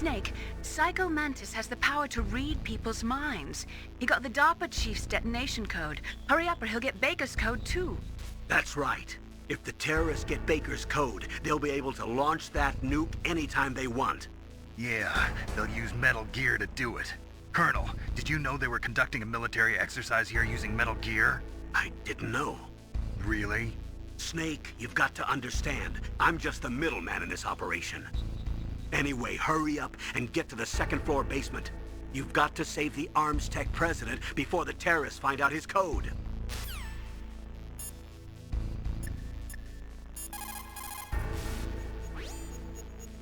Snake, Psycho Mantis has the power to read people's minds. He got the DARPA chief's detonation code. Hurry up or he'll get Baker's code too. That's right. If the terrorists get Baker's code, they'll be able to launch that nuke anytime they want. Yeah, they'll use Metal Gear to do it. Colonel, did you know they were conducting a military exercise here using Metal Gear? I didn't know. Really? Snake, you've got to understand. I'm just the middleman in this operation. Anyway, hurry up and get to the second-floor basement. You've got to save the ArmsTech president before the terrorists find out his code.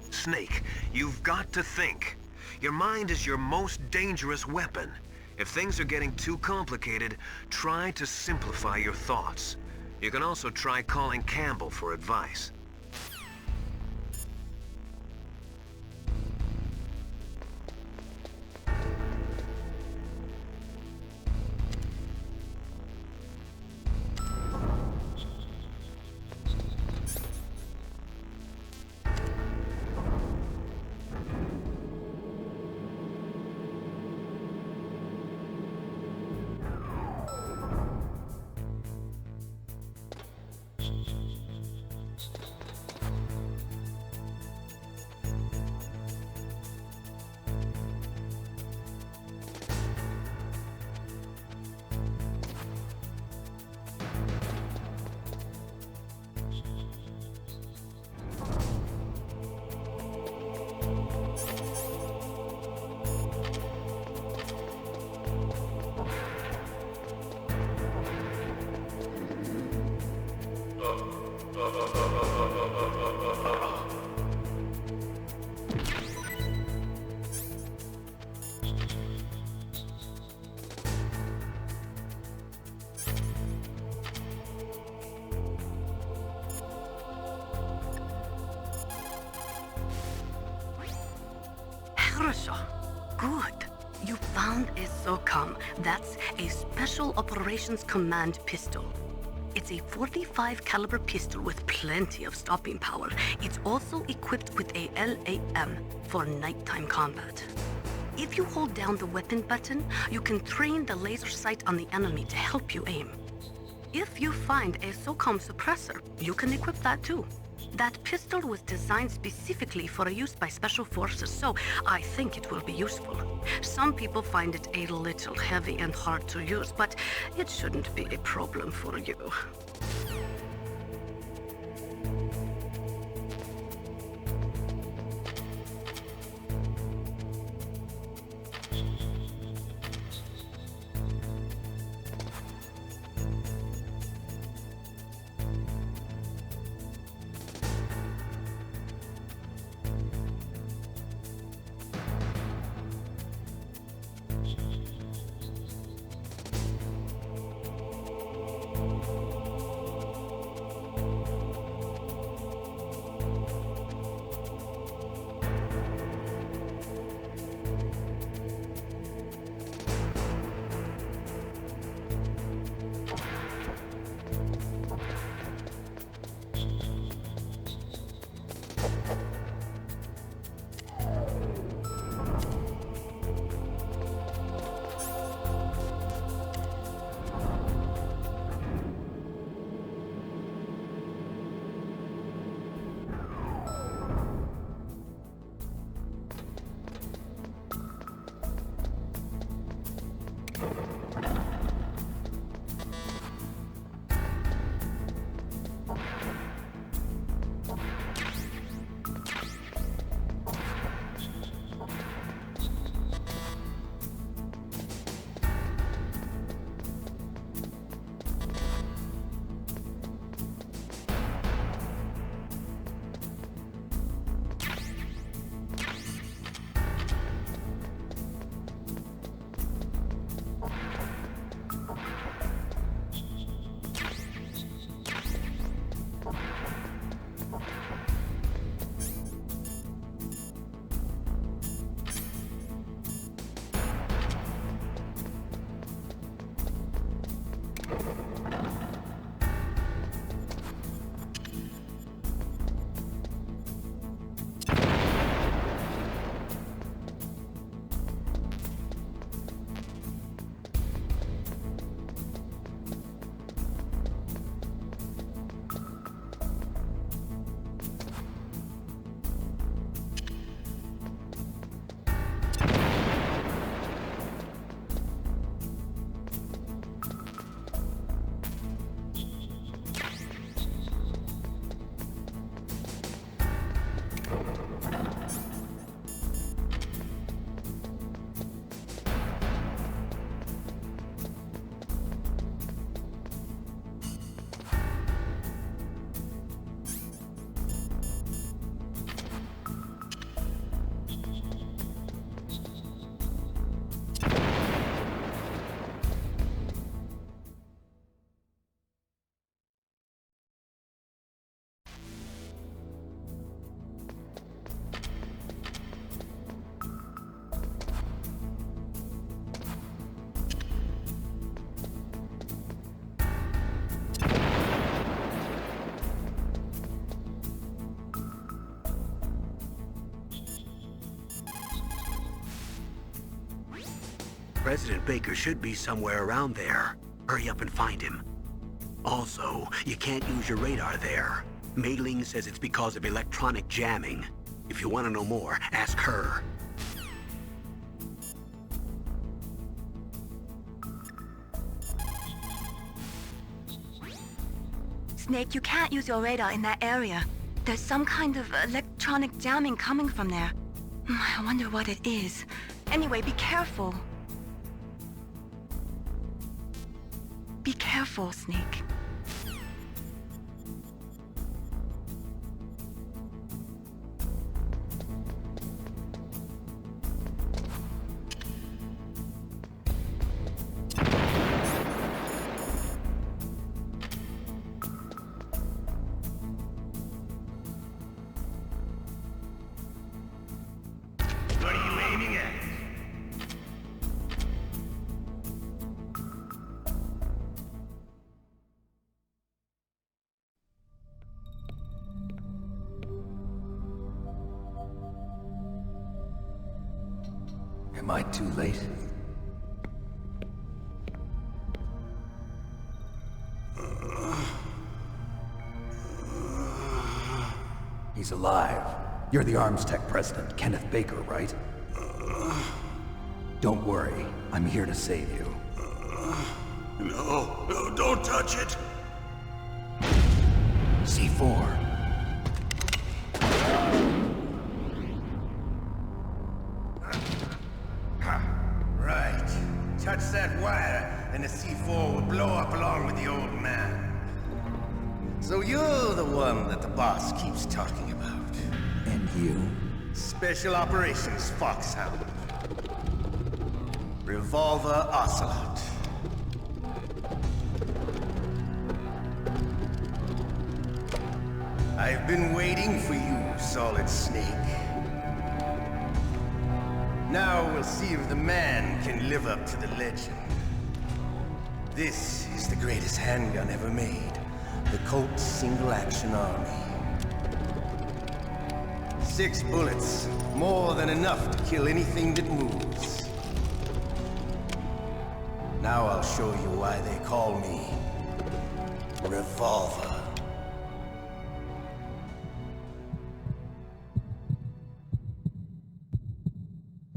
Snake, you've got to think. Your mind is your most dangerous weapon. If things are getting too complicated, try to simplify your thoughts. You can also try calling Campbell for advice. Good. You found a SOCOM. That's a Special Operations Command pistol. It's a 45 caliber pistol with plenty of stopping power. It's also equipped with a LAM for nighttime combat. If you hold down the weapon button, you can train the laser sight on the enemy to help you aim. If you find a SOCOM suppressor, you can equip that too. That pistol was designed specifically for use by special forces, so I think it will be useful. Some people find it a little heavy and hard to use, but it shouldn't be a problem for you. President Baker should be somewhere around there. Hurry up and find him. Also, you can't use your radar there. Mei-Ling says it's because of electronic jamming. If you want to know more, ask her. Snake, you can't use your radar in that area. There's some kind of electronic jamming coming from there. I wonder what it is. Anyway, be careful. Be careful, Snake. What are you aiming at? Am I too late? He's alive. You're the ArmsTech president, Kenneth Baker, right? Don't worry. I'm here to save you. No, don't touch it! C4. Right. Touch that wire, and the C4 will blow up along with the old man. So you're the one that the boss keeps talking about. And you? Special Operations Foxhound. Revolver Ocelot. I've been waiting for you, Solid Snake. Now we'll see if the man can live up to the legend. This is the greatest handgun ever made. The Colt Single Action Army. 6 bullets, more than enough to kill anything that moves. Now I'll show you why they call me Revolver.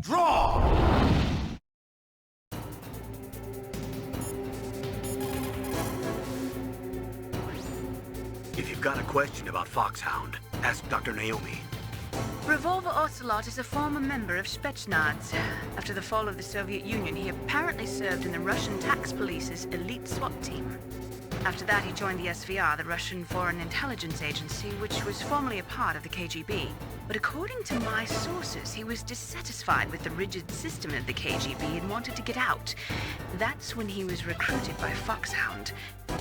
Draw! If you've got a question about Foxhound, ask Dr. Naomi. Revolver Ocelot is a former member of Spetsnaz. After the fall of the Soviet Union, he apparently served in the Russian tax police's elite SWAT team. After that, he joined the SVR, the Russian Foreign Intelligence Agency, which was formerly a part of the KGB. But according to my sources, he was dissatisfied with the rigid system of the KGB and wanted to get out. That's when he was recruited by Foxhound.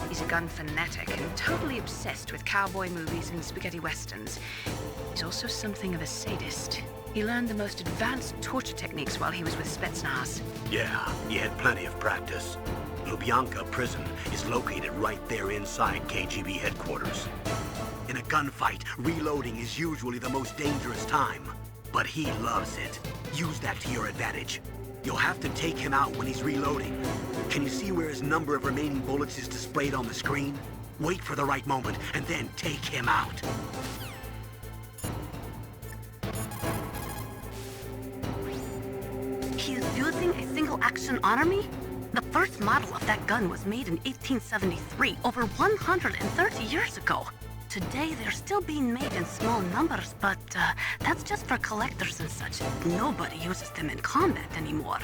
He's a gun fanatic and totally obsessed with cowboy movies and spaghetti westerns. He's also something of a sadist. He learned the most advanced torture techniques while he was with Spetsnaz. Yeah, he had plenty of practice. Lubyanka prison is located right there inside KGB headquarters. In a gunfight, reloading is usually the most dangerous time. But he loves it. Use that to your advantage. You'll have to take him out when he's reloading. Can you see where his number of remaining bullets is displayed on the screen? Wait for the right moment, and then take him out. He is using a single-action army? The first model of that gun was made in 1873, over 130 years ago. Today, they're still being made in small numbers, but that's just for collectors and such. Nobody uses them in combat anymore.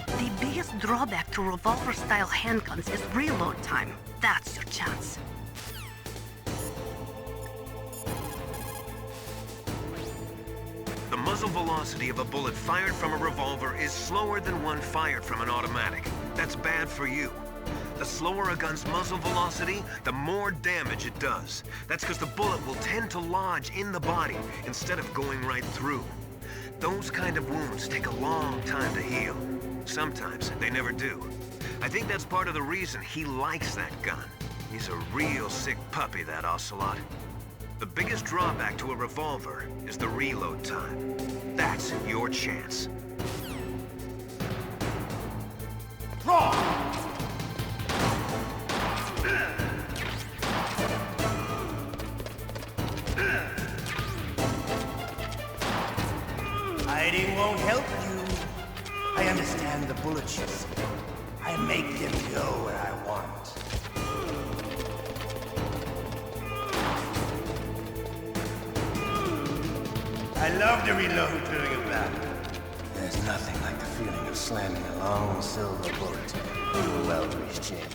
The biggest drawback to revolver-style handguns is reload time. That's your chance. The muzzle velocity of a bullet fired from a revolver is slower than one fired from an automatic. That's bad for you. The slower a gun's muzzle velocity, the more damage it does. That's because the bullet will tend to lodge in the body instead of going right through. Those kind of wounds take a long time to heal. Sometimes they never do. I think that's part of the reason he likes that gun. He's a real sick puppy, that Ocelot. The biggest drawback to a revolver is the reload time. That's your chance. Hiding won't help you. I understand the bullets you see. I make them go where I want. I love to reload during a battle. There's nothing like the feeling of slamming a long silver bullet into a well-greased chamber.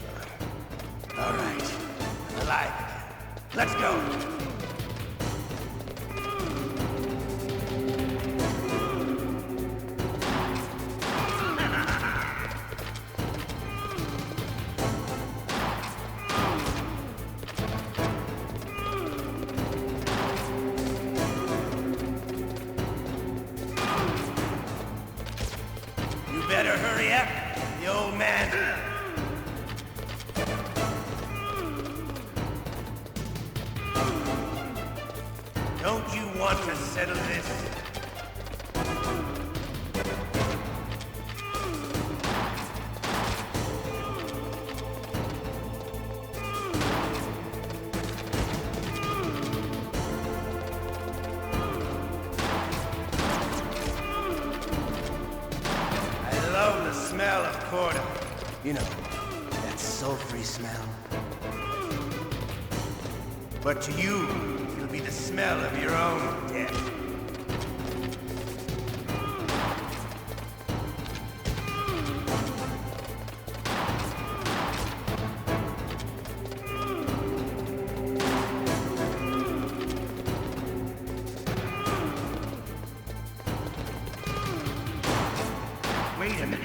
All right, alive again. Let's go. Better hurry up. The old man... Don't you want to settle this? Smell of corn. You know, that sulfury smell. But to you, it'll be the smell of your own death. Wait a minute.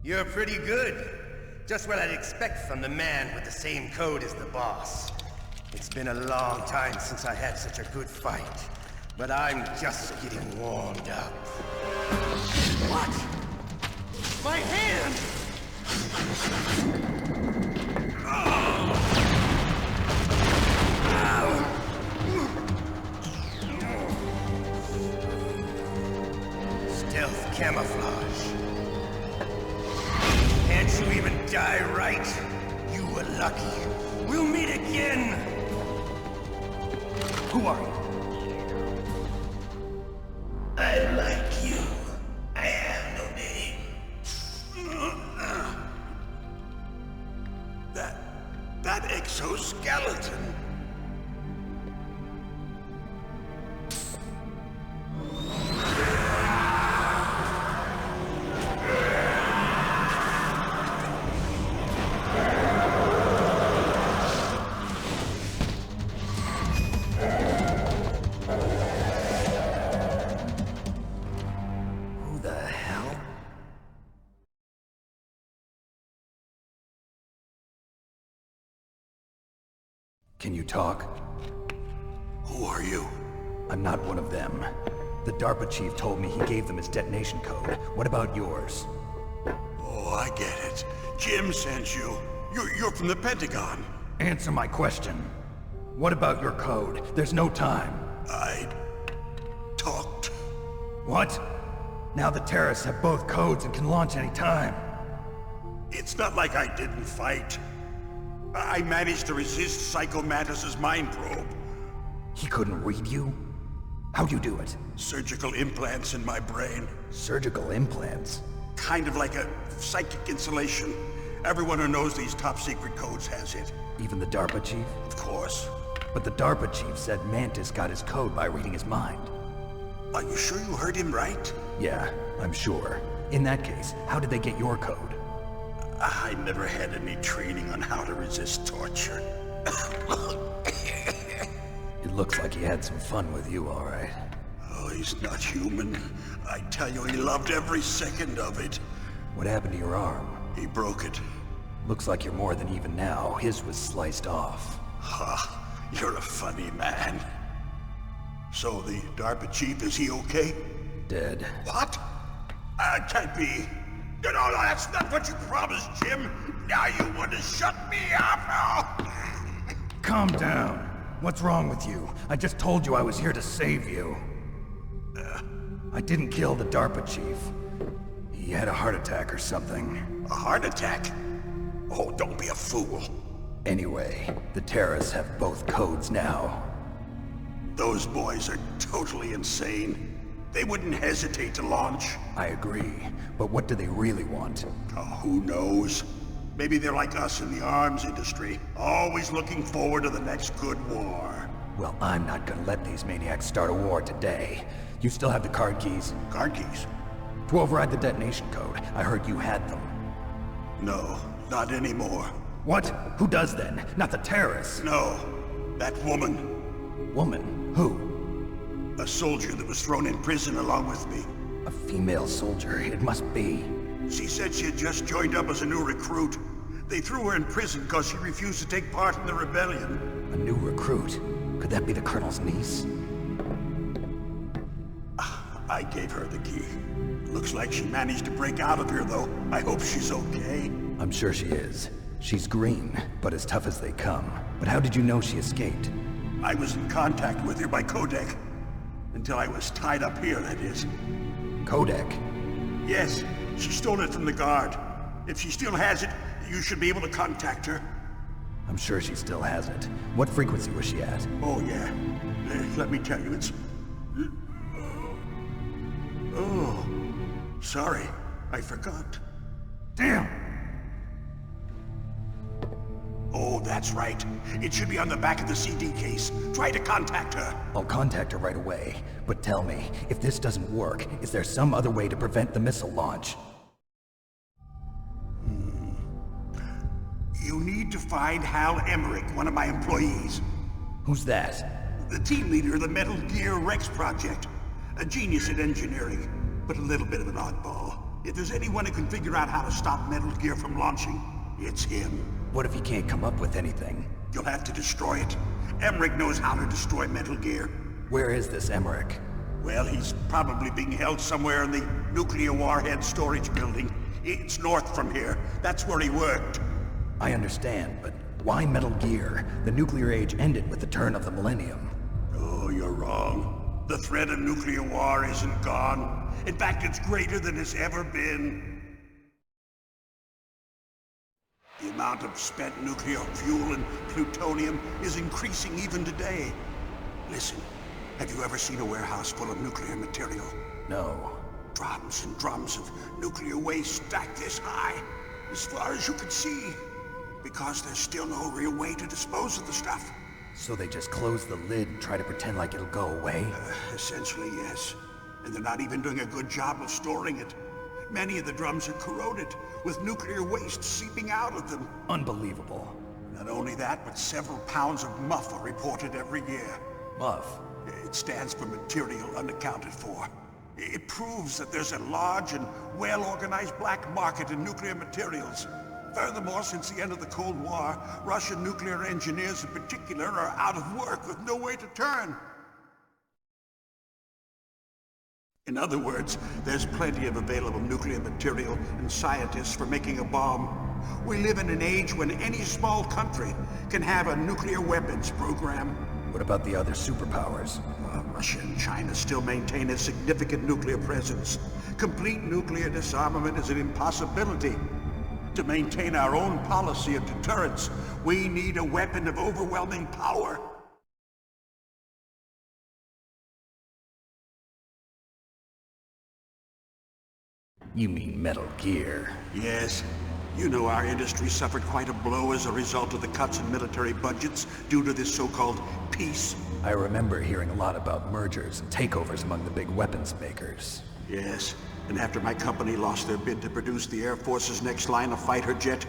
You're pretty good. Just what I'd expect from the man with the same code as the boss. It's been a long time since I had such a good fight, but I'm just getting warmed up. What? My hand! Stealth camouflage. Can't you even die right? You were lucky. We'll meet again! Who are you? I like you. I have no name. That exoskeleton. Can you talk? Who are you? I'm not one of them. The DARPA chief told me he gave them his detonation code. What about yours? Oh, I get it. Jim sent you. You're from the Pentagon. Answer my question. What about your code? There's no time. I talked. What? Now the terrorists have both codes and can launch any time. It's not like I didn't fight. I managed to resist Psycho Mantis's mind probe. He couldn't read you? How'd you do it? Surgical implants in my brain. Surgical implants? Kind of like a psychic insulation. Everyone who knows these top secret codes has it. Even the DARPA chief? Of course. But the DARPA chief said Mantis got his code by reading his mind. Are you sure you heard him right? Yeah, I'm sure. In that case, how did they get your code? I never had any training on how to resist torture. It looks like he had some fun with you, all right. Oh, he's not human. I tell you, he loved every second of it. What happened to your arm? He broke it. Looks like you're more than even now. His was sliced off. Ha, you're a funny man. So the DARPA chief, is he okay? Dead. What? Can't be. No, that's not what you promised, Jim. Now you want to shut me up? Calm down. What's wrong with you? I just told you I was here to save you. I didn't kill the DARPA chief. He had a heart attack or something. A heart attack? Oh, don't be a fool. Anyway, the terrorists have both codes now. Those boys are totally insane. They wouldn't hesitate to launch. I agree, but what do they really want? Oh, who knows? Maybe they're like us in the arms industry, always looking forward to the next good war. Well, I'm not gonna let these maniacs start a war today. You still have the card keys? Card keys? To override the detonation code. I heard you had them. No, not anymore. What? Who does then? Not the terrorists? No, that woman. Woman? Who? A soldier that was thrown in prison along with me. A female soldier, it must be. She said she had just joined up as a new recruit. They threw her in prison because she refused to take part in the rebellion. A new recruit? Could that be the Colonel's niece? I gave her the key. Looks like she managed to break out of here, though. I hope she's okay. I'm sure she is. She's green, but as tough as they come. But how did you know she escaped? I was in contact with her by codec. Until I was tied up here, that is. Codec? Yes, she stole it from the guard. If she still has it, you should be able to contact her. I'm sure she still has it. What frequency was she at? Oh, yeah. Let me tell you, it's... Oh, sorry. I forgot. Damn! Oh, that's right. It should be on the back of the CD case. Try to contact her. I'll contact her right away. But tell me, if this doesn't work, is there some other way to prevent the missile launch? You need to find Hal Emmerich, one of my employees. Who's that? The team leader of the Metal Gear Rex project. A genius at engineering, but a little bit of an oddball. If there's anyone who can figure out how to stop Metal Gear from launching, it's him. What if he can't come up with anything? You'll have to destroy it. Emmerich knows how to destroy Metal Gear. Where is this Emmerich? Well, he's probably being held somewhere in the nuclear warhead storage building. It's north from here. That's where he worked. I understand, but why Metal Gear? The nuclear age ended with the turn of the millennium. Oh, you're wrong. The threat of nuclear war isn't gone. In fact, it's greater than it's ever been. The amount of spent nuclear fuel and plutonium is increasing even today. Listen, have you ever seen a warehouse full of nuclear material? No. Drums and drums of nuclear waste stacked this high, as far as you can see. Because there's still no real way to dispose of the stuff. So they just close the lid and try to pretend like it'll go away? Essentially, yes. And they're not even doing a good job of storing it. Many of the drums are corroded, with nuclear waste seeping out of them. Unbelievable. Not only that, but several pounds of MUF are reported every year. MUF? It stands for material unaccounted for. It proves that there's a large and well-organized black market in nuclear materials. Furthermore, since the end of the Cold War, Russian nuclear engineers in particular are out of work with no way to turn. In other words, there's plenty of available nuclear material and scientists for making a bomb. We live in an age when any small country can have a nuclear weapons program. What about the other superpowers? Russia and China still maintain a significant nuclear presence. Complete nuclear disarmament is an impossibility. To maintain our own policy of deterrence, we need a weapon of overwhelming power. You mean Metal Gear? Yes. You know our industry suffered quite a blow as a result of the cuts in military budgets due to this so-called peace. I remember hearing a lot about mergers and takeovers among the big weapons makers. Yes, and after my company lost their bid to produce the Air Force's next line of fighter jet,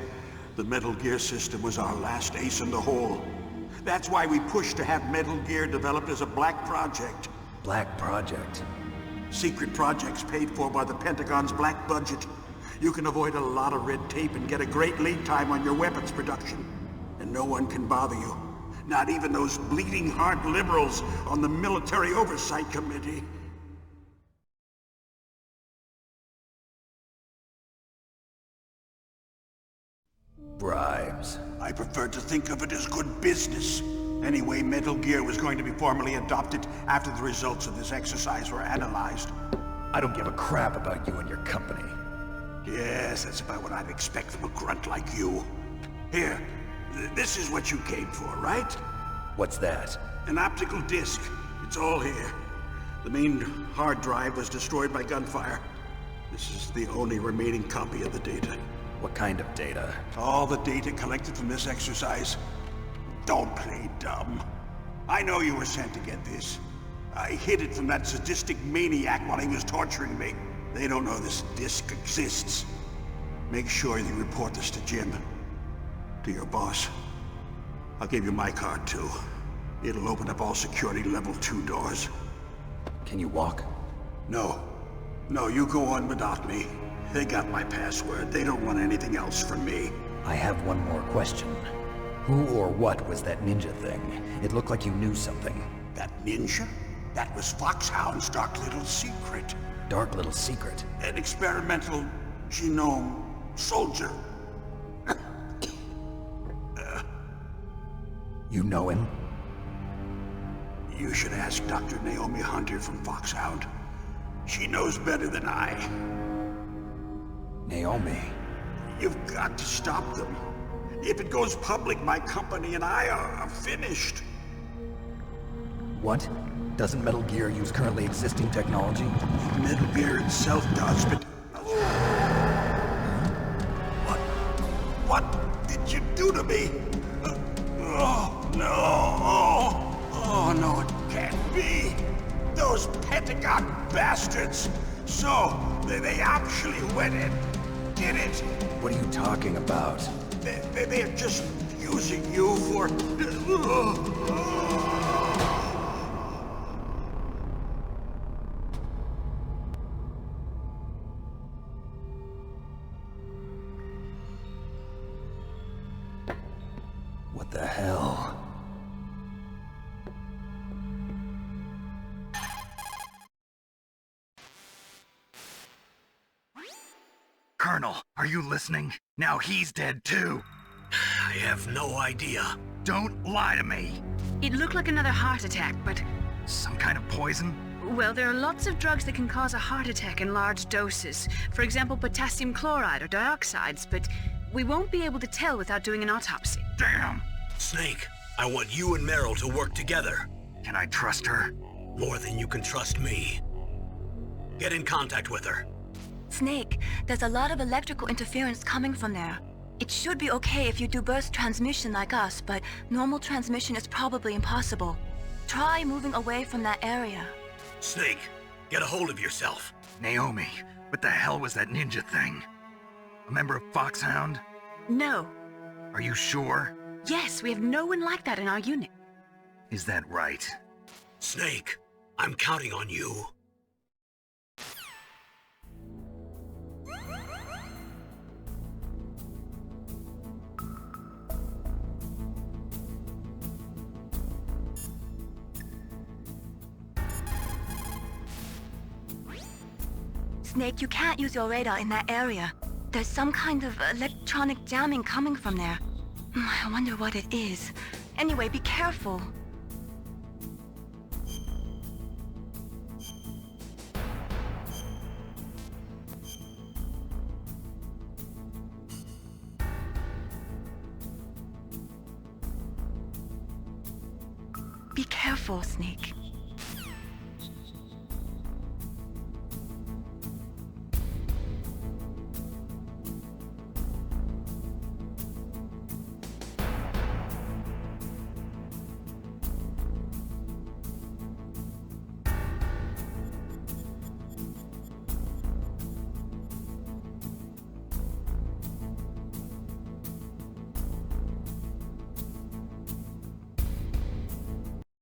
the Metal Gear system was our last ace in the hole. That's why we pushed to have Metal Gear developed as a black project. Black project? Secret projects paid for by the Pentagon's black budget. You can avoid a lot of red tape and get a great lead time on your weapons production. And no one can bother you. Not even those bleeding heart liberals on the Military Oversight Committee. Bribes. I prefer to think of it as good business. Anyway, Metal Gear was going to be formally adopted after the results of this exercise were analyzed. I don't give a crap about you and your company. Yes, that's about what I'd expect from a grunt like you. Here, this is what you came for, right? What's that? An optical disc. It's all here. The main hard drive was destroyed by gunfire. This is the only remaining copy of the data. What kind of data? All the data collected from this exercise. Don't play dumb. I know you were sent to get this. I hid it from that sadistic maniac while he was torturing me. They don't know this disc exists. Make sure you report this to Jim. To your boss. I'll give you my card too. It'll open up all security level 2 doors. Can you walk? No. No, you go on without me. They got my password. They don't want anything else from me. I have one more question. Who or what was that ninja thing? It looked like you knew something. That ninja? That was Foxhound's dark little secret. Dark little secret? An experimental genome soldier. You know him? You should ask Dr. Naomi Hunter from Foxhound. She knows better than I. Naomi? You've got to stop them. If it goes public, my company and I are finished. What? Doesn't Metal Gear use currently existing technology? Metal Gear itself does, but... What did you do to me? Oh, no. Oh, no, it can't be. Those Pentagon bastards. So, they actually went and did it. What are you talking about? They're just using you for... What the hell? Colonel, are you listening? Now he's dead too. I have no idea. Don't lie to me. It looked like another heart attack, but... Some kind of poison? Well, there are lots of drugs that can cause a heart attack in large doses. For example, potassium chloride or dioxides, but we won't be able to tell without doing an autopsy. Damn! Snake, I want you and Meryl to work together. Can I trust her? More than you can trust me. Get in contact with her. Snake, there's a lot of electrical interference coming from there. It should be okay if you do burst transmission like us, but normal transmission is probably impossible. Try moving away from that area. Snake, get a hold of yourself. Naomi, what the hell was that ninja thing? A member of Foxhound? No. Are you sure? Yes, we have no one like that in our unit. Is that right? Snake, I'm counting on you. Snake, you can't use your radar in that area. There's some kind of electronic jamming coming from there. I wonder what it is. Anyway, be careful. Be careful, Snake.